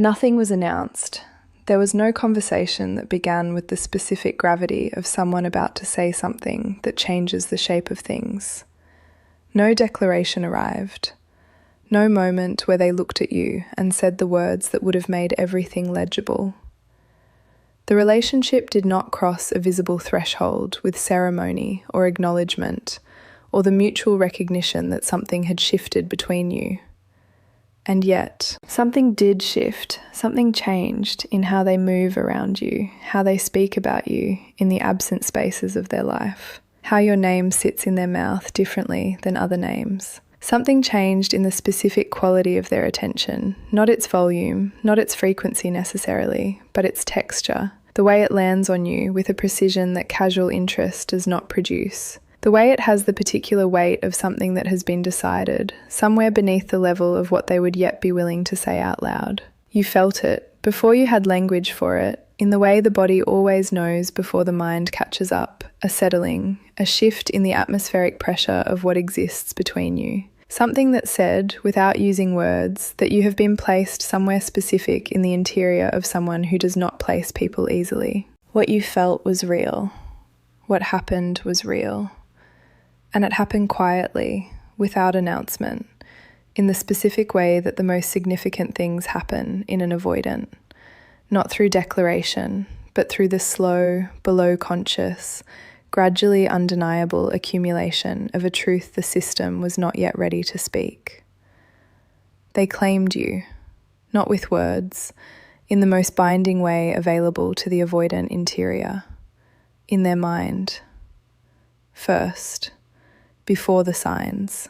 Nothing was announced. There was no conversation that began with the specific gravity of someone about to say something that changes the shape of things. No declaration arrived. No moment where they looked at you and said the words that would have made everything legible. The relationship did not cross a visible threshold with ceremony or acknowledgement, or the mutual recognition that something had shifted between you. And yet, something did shift, something changed in how they move around you, how they speak about you in the absent spaces of their life, how your name sits in their mouth differently than other names. Something changed in the specific quality of their attention, not its volume, not its frequency necessarily, but its texture, the way it lands on you with a precision that casual interest does not produce. The way it has the particular weight of something that has been decided, somewhere beneath the level of what they would yet be willing to say out loud. You felt it, before you had language for it, in the way the body always knows before the mind catches up, a settling, a shift in the atmospheric pressure of what exists between you. Something that said, without using words, that you have been placed somewhere specific in the interior of someone who does not place people easily. What you felt was real. What happened was real. And it happened quietly, without announcement, in the specific way that the most significant things happen in an avoidant, not through declaration, but through the slow, below-conscious, gradually undeniable accumulation of a truth the system was not yet ready to speak. They claimed you, not with words, in the most binding way available to the avoidant interior, in their mind, first, before the signs.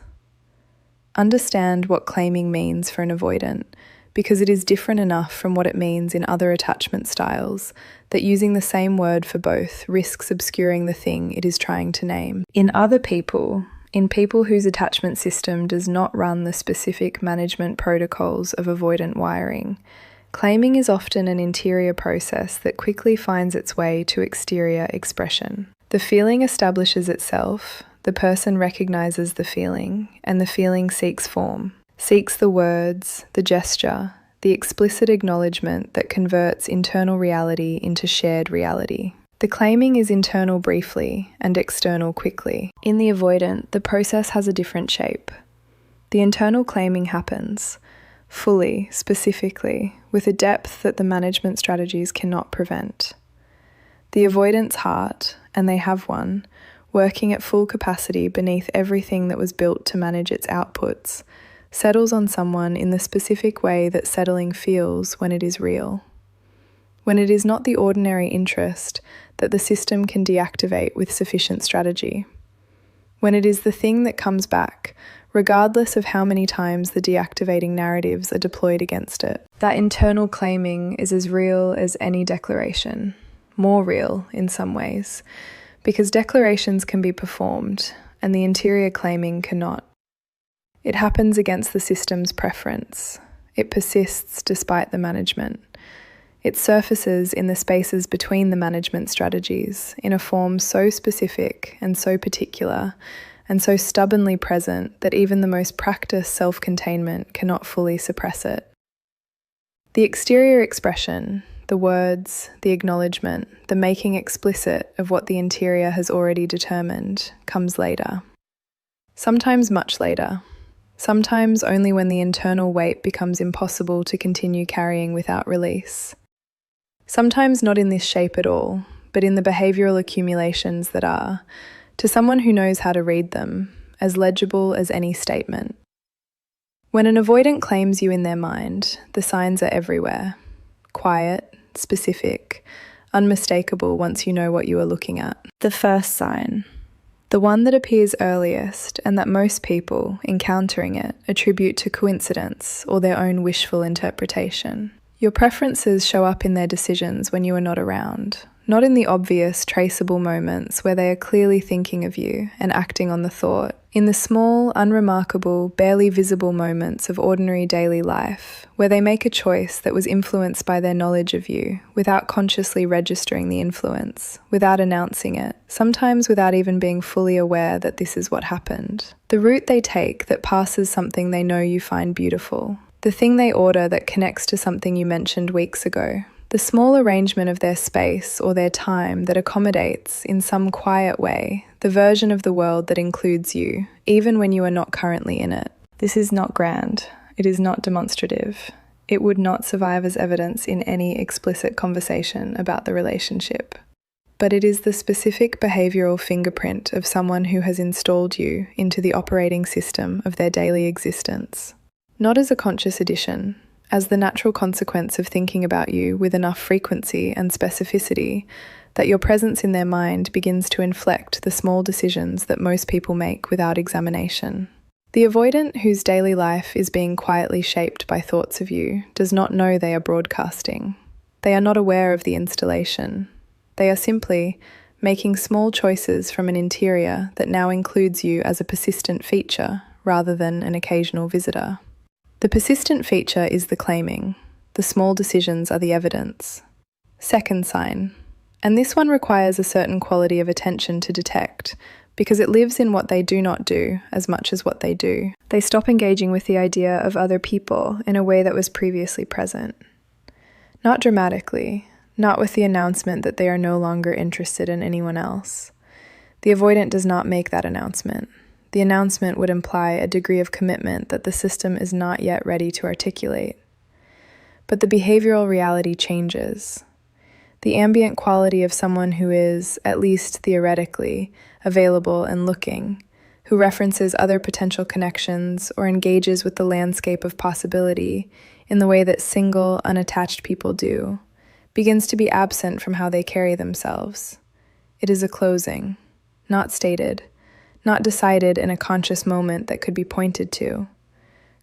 Understand what claiming means for an avoidant, because it is different enough from what it means in other attachment styles that using the same word for both risks obscuring the thing it is trying to name. In other people, in people whose attachment system does not run the specific management protocols of avoidant wiring, claiming is often an interior process that quickly finds its way to exterior expression. The feeling establishes itself, the person recognizes the feeling, and the feeling seeks form, seeks the words, the gesture, the explicit acknowledgement that converts internal reality into shared reality. The claiming is internal briefly and external quickly. In the avoidant, the process has a different shape. The internal claiming happens, fully, specifically, with a depth that the management strategies cannot prevent. The avoidant's heart, and they have one, working at full capacity beneath everything that was built to manage its outputs, settles on someone in the specific way that settling feels when it is real. When it is not the ordinary interest that the system can deactivate with sufficient strategy. When it is the thing that comes back, regardless of how many times the deactivating narratives are deployed against it. That internal claiming is as real as any declaration, more real in some ways, because declarations can be performed and the interior claiming cannot. It happens against the system's preference. It persists despite the management. It surfaces in the spaces between the management strategies in a form so specific and so particular and so stubbornly present that even the most practiced self-containment cannot fully suppress it. The exterior expression, the words, the acknowledgement, the making explicit of what the interior has already determined, comes later. Sometimes much later. Sometimes only when the internal weight becomes impossible to continue carrying without release. Sometimes not in this shape at all, but in the behavioural accumulations that are, to someone who knows how to read them, as legible as any statement. When an avoidant claims you in their mind, the signs are everywhere. Quiet, specific, unmistakable once you know what you are looking at. The first sign, the one that appears earliest and that most people, encountering it, attribute to coincidence or their own wishful interpretation. Your preferences show up in their decisions when you are not around, not in the obvious, traceable moments where they are clearly thinking of you and acting on the thought. In the small, unremarkable, barely visible moments of ordinary daily life, where they make a choice that was influenced by their knowledge of you, without consciously registering the influence, without announcing it, sometimes without even being fully aware that this is what happened. The route they take that passes something they know you find beautiful. the thing they order that connects to something you mentioned weeks ago, the small arrangement of their space or their time that accommodates, in some quiet way, the version of the world that includes you, even when you are not currently in it. This is not grand. It is not demonstrative. It would not survive as evidence in any explicit conversation about the relationship. But it is the specific behavioural fingerprint of someone who has installed you into the operating system of their daily existence. Not as a conscious addition, as the natural consequence of thinking about you with enough frequency and specificity that your presence in their mind begins to inflect the small decisions that most people make without examination. The avoidant whose daily life is being quietly shaped by thoughts of you does not know they are broadcasting. They are not aware of the installation. They are simply making small choices from an interior that now includes you as a persistent feature rather than an occasional visitor. The persistent feature is the claiming. The small decisions are the evidence. Second sign. And this one requires a certain quality of attention to detect, because it lives in what they do not do as much as what they do. They stop engaging with the idea of other people in a way that was previously present. Not dramatically, not with the announcement that they are no longer interested in anyone else. The avoidant does not make that announcement. The announcement would imply a degree of commitment that the system is not yet ready to articulate. But the behavioral reality changes. The ambient quality of someone who is, at least theoretically, available and looking, who references other potential connections or engages with the landscape of possibility in the way that single, unattached people do, begins to be absent from how they carry themselves. It is a closing, not stated, not decided in a conscious moment that could be pointed to,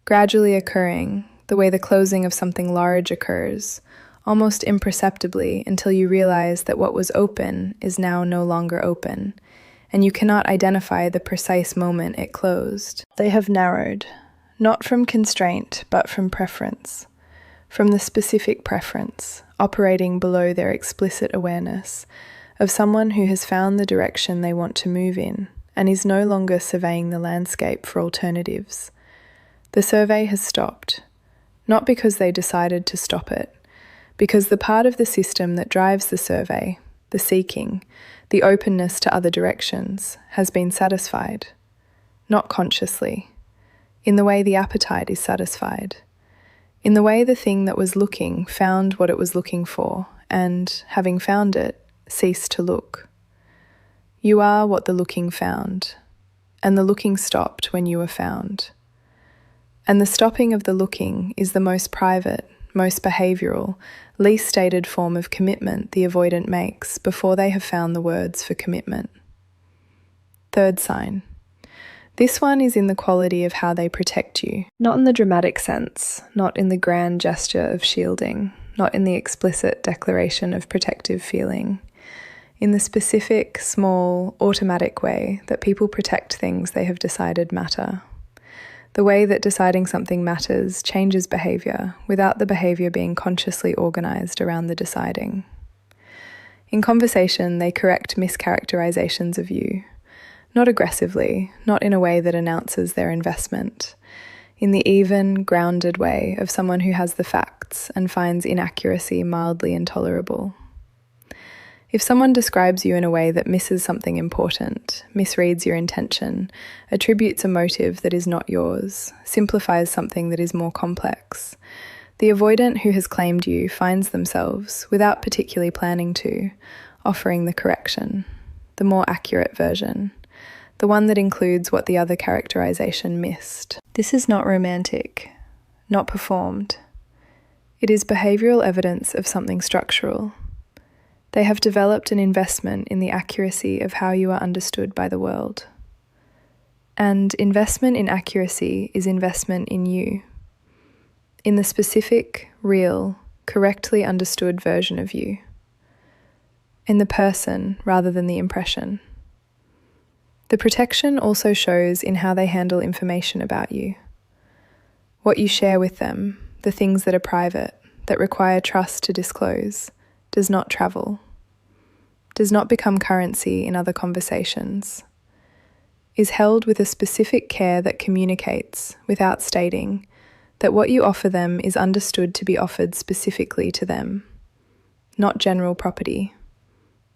gradually occurring, the way the closing of something large occurs, almost imperceptibly until you realize that what was open is now no longer open, and you cannot identify the precise moment it closed. They have narrowed, not from constraint, but from preference, from the specific preference, operating below their explicit awareness, of someone who has found the direction they want to move in, and is no longer surveying the landscape for alternatives. The survey has stopped, not because they decided to stop it, because the part of the system that drives the survey, the seeking, the openness to other directions, has been satisfied, not consciously, in the way the appetite is satisfied, in the way the thing that was looking found what it was looking for, and, having found it, ceased to look. You are what the looking found, and the looking stopped when you were found. And the stopping of the looking is the most private, most behavioural, least stated form of commitment the avoidant makes before they have found the words for commitment. Third sign. This one is in the quality of how they protect you, not in the dramatic sense, not in the grand gesture of shielding, not in the explicit declaration of protective feeling, in the specific, small, automatic way that people protect things they have decided matter. The way that deciding something matters changes behaviour without the behaviour being consciously organised around the deciding. In conversation, they correct mischaracterizations of you, not aggressively, not in a way that announces their investment, in the even, grounded way of someone who has the facts and finds inaccuracy mildly intolerable. If someone describes you in a way that misses something important, misreads your intention, attributes a motive that is not yours, simplifies something that is more complex, the avoidant who has claimed you finds themselves, without particularly planning to, offering the correction, the more accurate version, the one that includes what the other characterization missed. This is not romantic, not performed. It is behavioral evidence of something structural. They have developed an investment in the accuracy of how you are understood by the world. And investment in accuracy is investment in you, in the specific, real, correctly understood version of you, in the person rather than the impression. The protection also shows in how they handle information about you. What you share with them, the things that are private, that require trust to disclose, does not travel, does not become currency in other conversations, is held with a specific care that communicates, without stating, that what you offer them is understood to be offered specifically to them, not general property,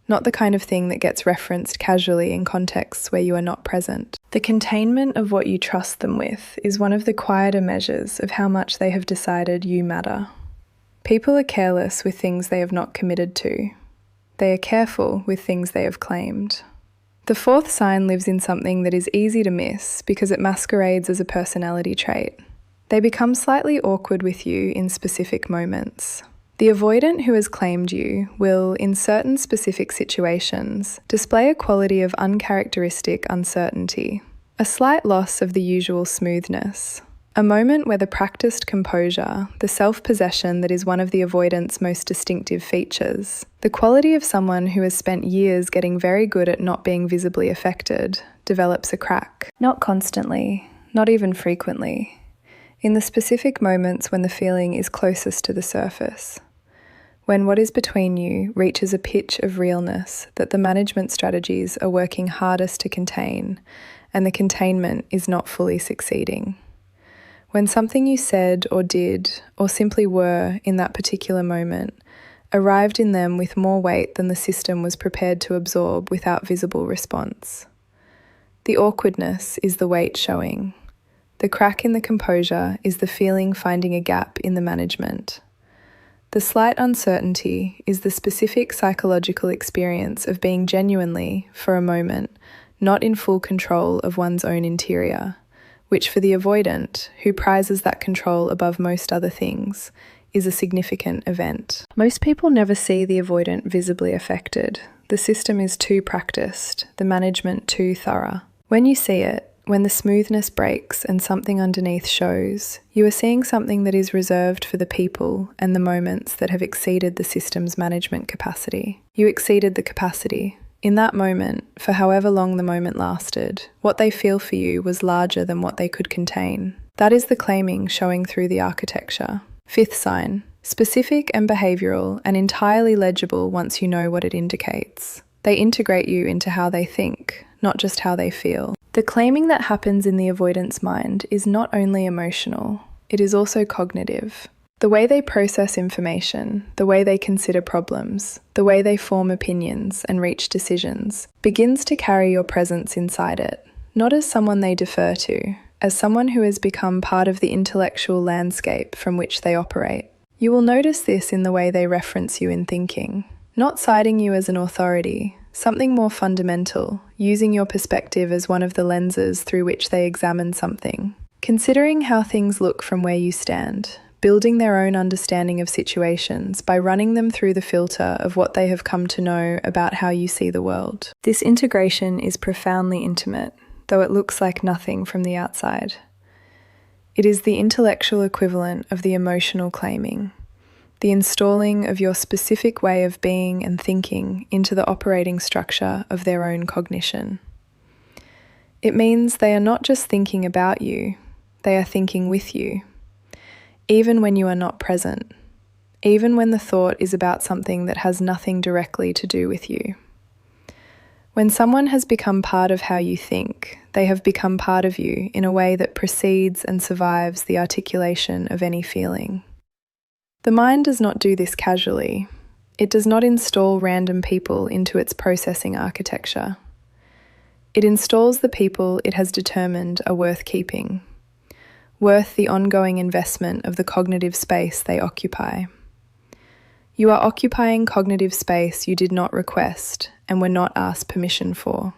not the kind of thing that gets referenced casually in contexts where you are not present. The containment of what you trust them with is one of the quieter measures of how much they have decided you matter. People are careless with things they have not committed to. They are careful with things they have claimed. The fourth sign lives in something that is easy to miss because it masquerades as a personality trait. They become slightly awkward with you in specific moments. The avoidant who has claimed you will, in certain specific situations, display a quality of uncharacteristic uncertainty, a slight loss of the usual smoothness, a moment where the practiced composure, the self-possession that is one of the avoidant's most distinctive features, the quality of someone who has spent years getting very good at not being visibly affected, develops a crack. Not constantly, not even frequently. In the specific moments when the feeling is closest to the surface, when what is between you reaches a pitch of realness that the management strategies are working hardest to contain, and the containment is not fully succeeding. When something you said or did, or simply were in that particular moment, arrived in them with more weight than the system was prepared to absorb without visible response. The awkwardness is the weight showing. The crack in the composure is the feeling finding a gap in the management. The slight uncertainty is the specific psychological experience of being genuinely, for a moment, not in full control of one's own interior, which for the avoidant, who prizes that control above most other things, is a significant event. Most people never see the avoidant visibly affected. The system is too practiced, the management too thorough. When you see it, when the smoothness breaks and something underneath shows, you are seeing something that is reserved for the people and the moments that have exceeded the system's management capacity. You exceeded the capacity. In that moment, for however long the moment lasted, what they feel for you was larger than what they could contain. That is the claiming showing through the architecture. Fifth sign, specific and behavioural and entirely legible once you know what it indicates. They integrate you into how they think, not just how they feel. The claiming that happens in the avoidant's mind is not only emotional, it is also cognitive. The way they process information, the way they consider problems, the way they form opinions and reach decisions, begins to carry your presence inside it, not as someone they defer to, as someone who has become part of the intellectual landscape from which they operate. You will notice this in the way they reference you in thinking, not citing you as an authority, something more fundamental, using your perspective as one of the lenses through which they examine something. Considering how things look from where you stand, building their own understanding of situations by running them through the filter of what they have come to know about how you see the world. This integration is profoundly intimate, though it looks like nothing from the outside. It is the intellectual equivalent of the emotional claiming, the installing of your specific way of being and thinking into the operating structure of their own cognition. It means they are not just thinking about you, they are thinking with you, even when you are not present, even when the thought is about something that has nothing directly to do with you. When someone has become part of how you think, they have become part of you in a way that precedes and survives the articulation of any feeling. The mind does not do this casually. It does not install random people into its processing architecture. It installs the people it has determined are worth keeping, worth the ongoing investment of the cognitive space they occupy. You are occupying cognitive space you did not request and were not asked permission for.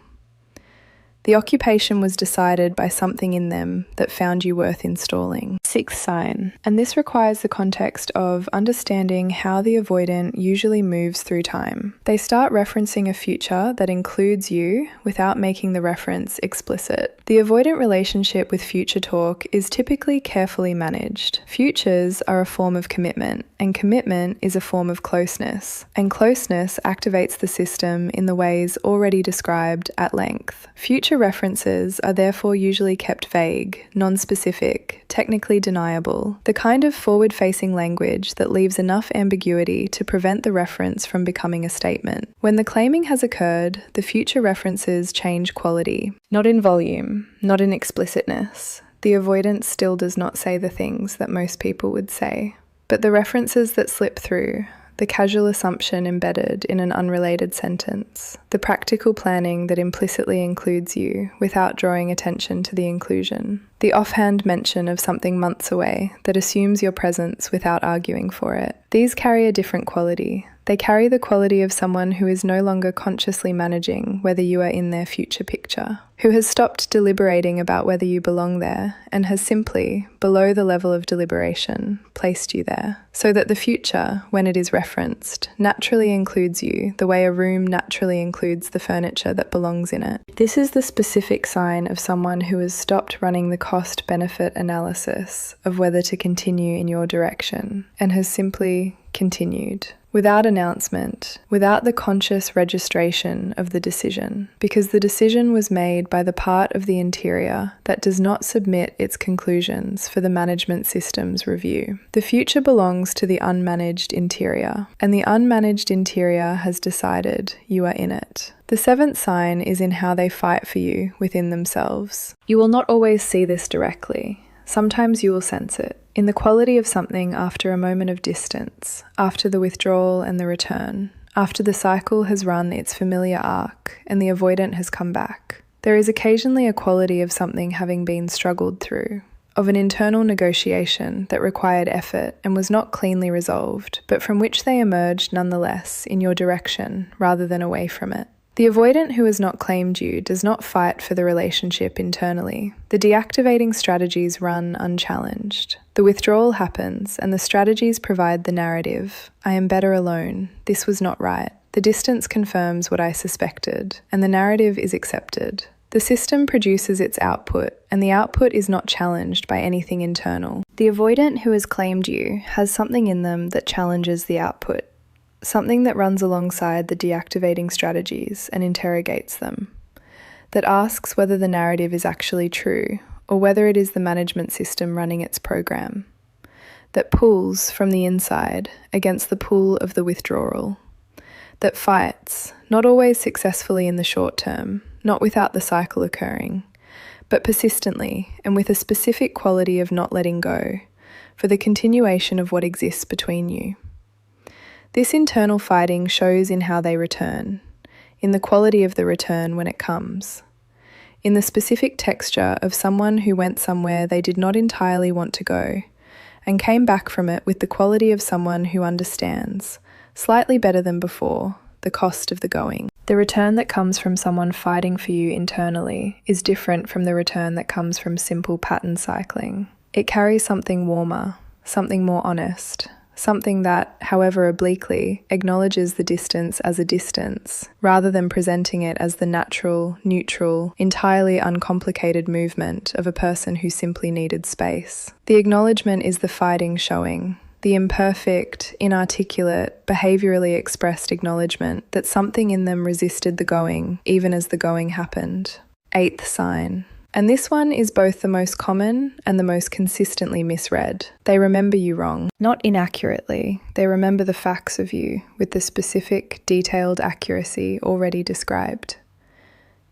The occupation was decided by something in them that found you worth installing. Sixth sign, and this requires the context of understanding how the avoidant usually moves through time. They start referencing a future that includes you without making the reference explicit. The avoidant relationship with future talk is typically carefully managed. Futures are a form of commitment, and commitment is a form of closeness, and closeness activates the system in the ways already described at length. Future references are therefore usually kept vague, non-specific, technically deniable, the kind of forward-facing language that leaves enough ambiguity to prevent the reference from becoming a statement. When the claiming has occurred, the future references change quality, not in volume, not in explicitness. the avoidant still does not say the things that most people would say. But the references that slip through, the casual assumption embedded in an unrelated sentence, the practical planning that implicitly includes you without drawing attention to the inclusion, the offhand mention of something months away that assumes your presence without arguing for it, these carry a different quality. They carry the quality of someone who is no longer consciously managing whether you are in their future picture, who has stopped deliberating about whether you belong there and has simply, below the level of deliberation, placed you there, so that the future, when it is referenced, naturally includes you the way a room naturally includes the furniture that belongs in it. This is the specific sign of someone who has stopped running the cost-benefit analysis of whether to continue in your direction and has simply continued. Without announcement, without the conscious registration of the decision, because the decision was made by the part of the interior that does not submit its conclusions for the management system's review. The future belongs to the unmanaged interior, and the unmanaged interior has decided you are in it. The seventh sign is in how they fight for you within themselves. You will not always see this directly. Sometimes you will sense it in the quality of something after a moment of distance, after the withdrawal and the return, after the cycle has run its familiar arc and the avoidant has come back. There is occasionally a quality of something having been struggled through, of an internal negotiation that required effort and was not cleanly resolved, but from which they emerged nonetheless in your direction rather than away from it. The avoidant who has not claimed you does not fight for the relationship internally. The deactivating strategies run unchallenged. The withdrawal happens, and the strategies provide the narrative. I am better alone. This was not right. The distance confirms what I suspected, and the narrative is accepted. The system produces its output, and the output is not challenged by anything internal. The avoidant who has claimed you has something in them that challenges the output. Something that runs alongside the deactivating strategies and interrogates them, that asks whether the narrative is actually true or whether it is the management system running its program, that pulls from the inside against the pull of the withdrawal, that fights, not always successfully in the short term, not without the cycle occurring, but persistently and with a specific quality of not letting go, for the continuation of what exists between you. This internal fighting shows in how they return, in the quality of the return when it comes, in the specific texture of someone who went somewhere they did not entirely want to go, and came back from it with the quality of someone who understands, slightly better than before, the cost of the going. The return that comes from someone fighting for you internally is different from the return that comes from simple pattern cycling. It carries something warmer, something more honest, something that, however obliquely, acknowledges the distance as a distance, rather than presenting it as the natural, neutral, entirely uncomplicated movement of a person who simply needed space. The acknowledgement is the fighting showing, the imperfect, inarticulate, behaviourally expressed acknowledgement that something in them resisted the going, even as the going happened. Eighth sign. And this one is both the most common and the most consistently misread. They remember you wrong, not inaccurately. They remember the facts of you with the specific, detailed accuracy already described.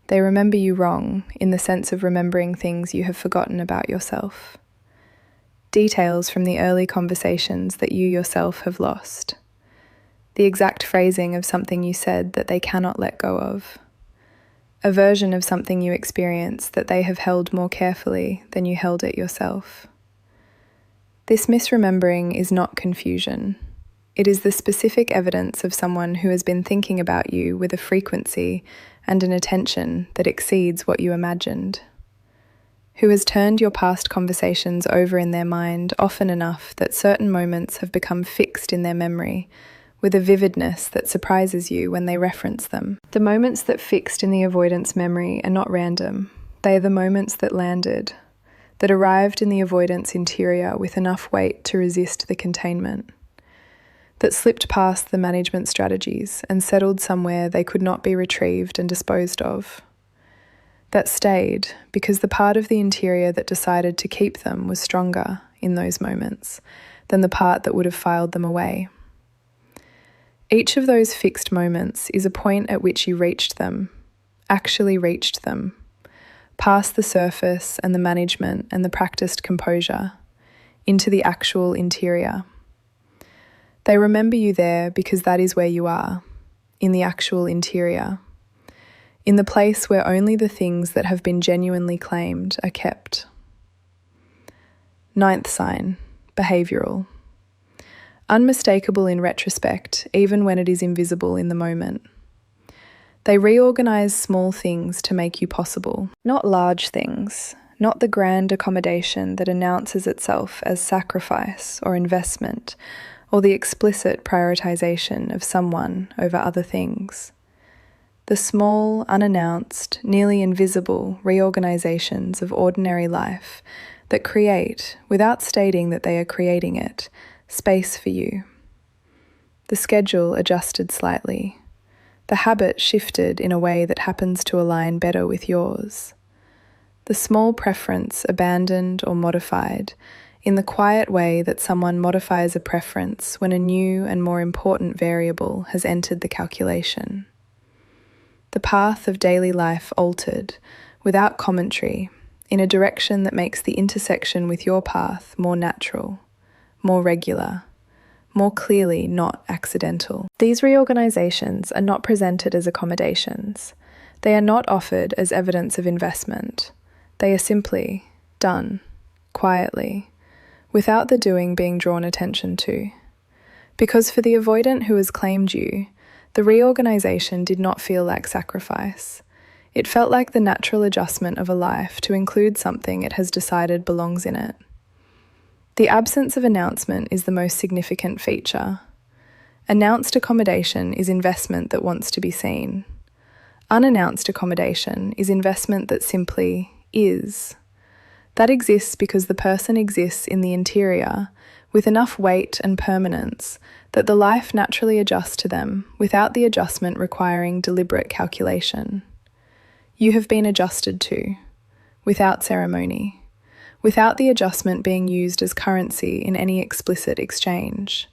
They remember you wrong in the sense of remembering things you have forgotten about yourself. Details from the early conversations that you yourself have lost. The exact phrasing of something you said that they cannot let go of. A version of something you experienced that they have held more carefully than you held it yourself. This misremembering is not confusion. It is the specific evidence of someone who has been thinking about you with a frequency and an attention that exceeds what you imagined. Who has turned your past conversations over in their mind often enough that certain moments have become fixed in their memory, with a vividness that surprises you when they reference them. The moments that fixed in the avoidance memory are not random. They are the moments that landed, that arrived in the avoidance interior with enough weight to resist the containment, that slipped past the management strategies and settled somewhere they could not be retrieved and disposed of, that stayed because the part of the interior that decided to keep them was stronger in those moments than the part that would have filed them away. Each of those fixed moments is a point at which you reached them, actually reached them, past the surface and the management and the practiced composure, into the actual interior. They remember you there because that is where you are, in the actual interior, in the place where only the things that have been genuinely claimed are kept. Ninth sign, behavioural. Unmistakable in retrospect, even when it is invisible in the moment. They reorganise small things to make you possible, not large things, not the grand accommodation that announces itself as sacrifice or investment, or the explicit prioritisation of someone over other things. The small, unannounced, nearly invisible reorganisations of ordinary life that create, without stating that they are creating it, space for you. The schedule adjusted slightly. The habit shifted in a way that happens to align better with yours. The small preference abandoned or modified in the quiet way that someone modifies a preference when a new and more important variable has entered the calculation. The path of daily life altered, without commentary, in a direction that makes the intersection with your path more natural, more regular, more clearly not accidental. These reorganisations are not presented as accommodations. They are not offered as evidence of investment. They are simply done, quietly, without the doing being drawn attention to. Because for the avoidant who has claimed you, the reorganisation did not feel like sacrifice. It felt like the natural adjustment of a life to include something it has decided belongs in it. The absence of announcement is the most significant feature. Announced accommodation is investment that wants to be seen. Unannounced accommodation is investment that simply is. That exists because the person exists in the interior with enough weight and permanence that the life naturally adjusts to them without the adjustment requiring deliberate calculation. You have been adjusted to, without ceremony, without the adjustment being used as currency in any explicit exchange.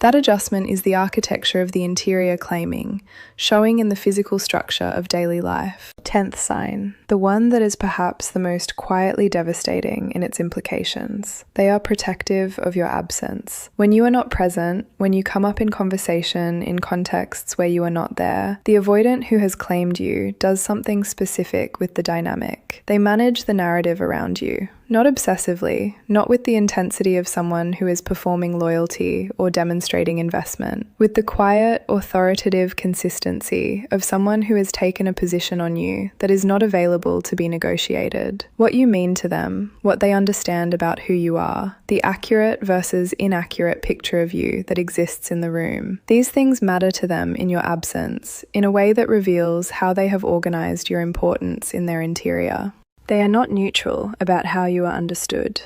That adjustment is the architecture of the interior claiming, showing in the physical structure of daily life. 10th sign, the one that is perhaps the most quietly devastating in its implications. They are protective of your absence. When you are not present, when you come up in conversation in contexts where you are not there, the avoidant who has claimed you does something specific with the dynamic. They manage the narrative around you. Not obsessively, not with the intensity of someone who is performing loyalty or demonstrating investment, with the quiet, authoritative consistency of someone who has taken a position on you that is not available to be negotiated. What you mean to them, what they understand about who you are, the accurate versus inaccurate picture of you that exists in the room. These things matter to them in your absence, in a way that reveals how they have organized your importance in their interior. They are not neutral about how you are understood,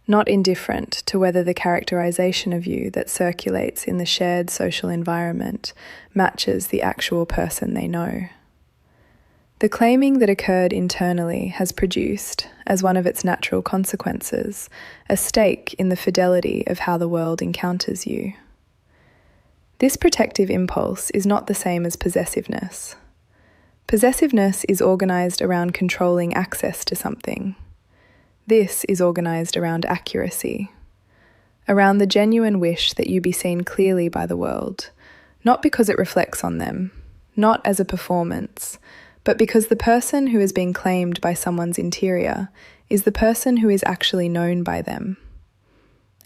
not indifferent to whether the characterization of you that circulates in the shared social environment matches the actual person they know. The claiming that occurred internally has produced, as one of its natural consequences, a stake in the fidelity of how the world encounters you. This protective impulse is not the same as possessiveness. Possessiveness is organised around controlling access to something. This is organised around accuracy, around the genuine wish that you be seen clearly by the world, not because it reflects on them, not as a performance, but because the person who is being claimed by someone's interior is the person who is actually known by them.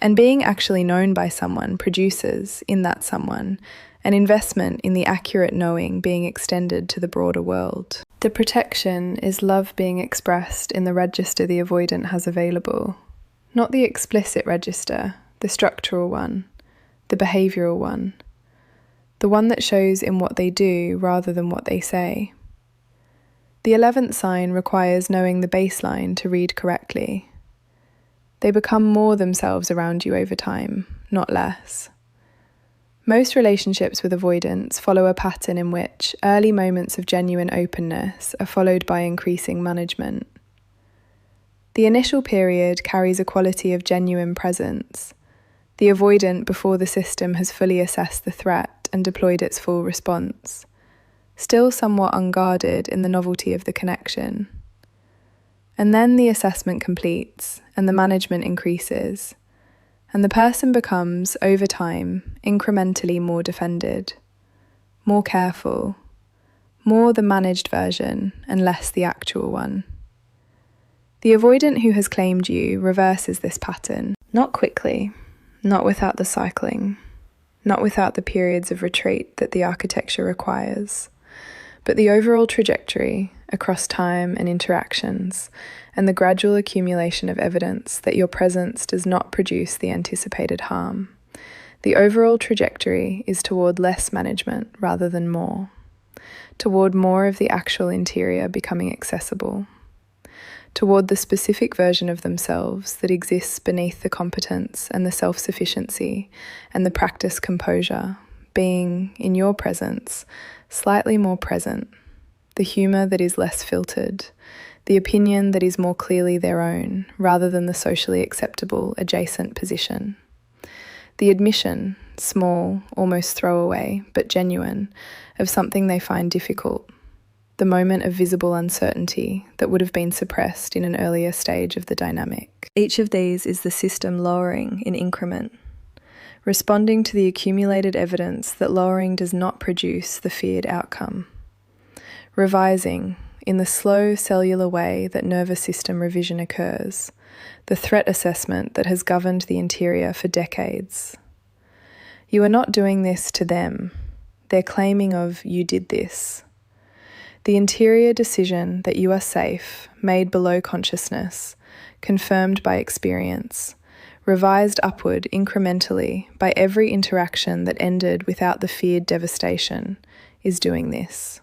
And being actually known by someone produces, in that someone, an investment in the accurate knowing being extended to the broader world. The protection is love being expressed in the register the avoidant has available, not the explicit register, the structural one, the behavioural one, the one that shows in what they do rather than what they say. The 11th sign requires knowing the baseline to read correctly. They become more themselves around you over time, not less. Most relationships with avoidance follow a pattern in which early moments of genuine openness are followed by increasing management. The initial period carries a quality of genuine presence, the avoidant before the system has fully assessed the threat and deployed its full response. still somewhat unguarded in the novelty of the connection. And then the assessment completes and the management increases, and the person becomes, over time, incrementally more defended, more careful, more the managed version and less the actual one. The avoidant who has claimed you reverses this pattern, not quickly, not without the cycling, not without the periods of retreat that the architecture requires, but the overall trajectory across time and interactions, and the gradual accumulation of evidence that your presence does not produce the anticipated harm. The overall trajectory is toward less management rather than more, toward more of the actual interior becoming accessible, toward the specific version of themselves that exists beneath the competence and the self-sufficiency and the practice composure, being, in your presence, slightly more present, the humour that is less filtered, the opinion that is more clearly their own rather than the socially acceptable adjacent position. The admission, small, almost throwaway, but genuine, of something they find difficult, the moment of visible uncertainty that would have been suppressed in an earlier stage of the dynamic. Each of these is the system lowering in increment, responding to the accumulated evidence that lowering does not produce the feared outcome, revising, in the slow cellular way that nervous system revision occurs, the threat assessment that has governed the interior for decades. You are not doing this to them, their claiming of "you did this." The interior decision that you are safe, made below consciousness, confirmed by experience, revised upward incrementally by every interaction that ended without the feared devastation, is doing this.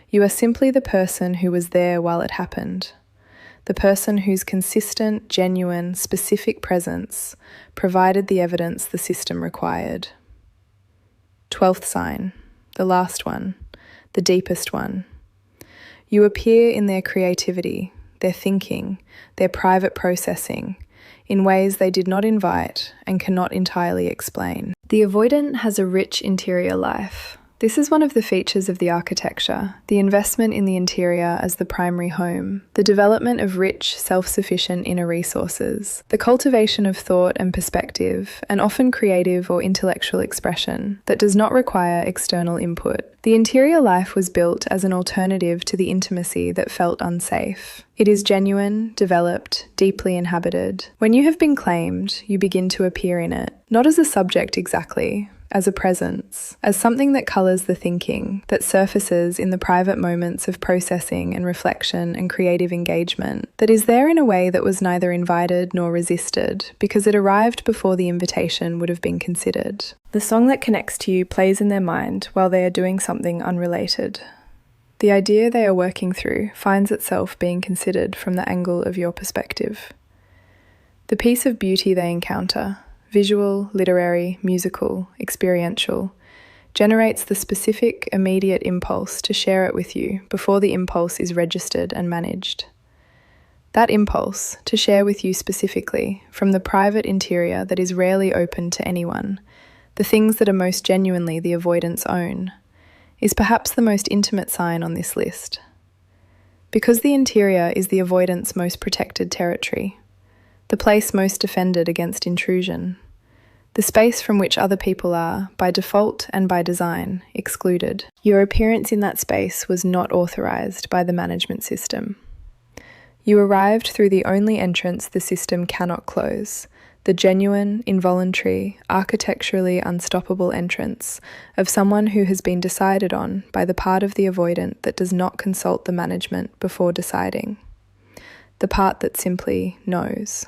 You are simply the person who was there while it happened, the person whose consistent, genuine, specific presence provided the evidence the system required. 12th sign, the last one, the deepest one. You appear in their creativity, their thinking, their private processing, in ways they did not invite and cannot entirely explain. The avoidant has a rich interior life. This is one of the features of the architecture, the investment in the interior as the primary home, the development of rich, self-sufficient inner resources, the cultivation of thought and perspective, and often creative or intellectual expression that does not require external input. The interior life was built as an alternative to the intimacy that felt unsafe. It is genuine, developed, deeply inhabited. When you have been claimed, you begin to appear in it, not as a subject exactly, as a presence, as something that colours the thinking, that surfaces in the private moments of processing and reflection and creative engagement, that is there in a way that was neither invited nor resisted, because it arrived before the invitation would have been considered. The song that connects to you plays in their mind while they are doing something unrelated. The idea they are working through finds itself being considered from the angle of your perspective. The piece of beauty they encounter, visual, literary, musical, experiential, generates the specific, immediate impulse to share it with you before the impulse is registered and managed. That impulse, to share with you specifically, from the private interior that is rarely open to anyone, the things that are most genuinely the avoidant's own, is perhaps the most intimate sign on this list. Because the interior is the avoidant's most protected territory, the place most defended against intrusion, the space from which other people are, by default and by design, excluded. Your appearance in that space was not authorised by the management system. You arrived through the only entrance the system cannot close, the genuine, involuntary, architecturally unstoppable entrance of someone who has been decided on by the part of the avoidant that does not consult the management before deciding, the part that simply knows.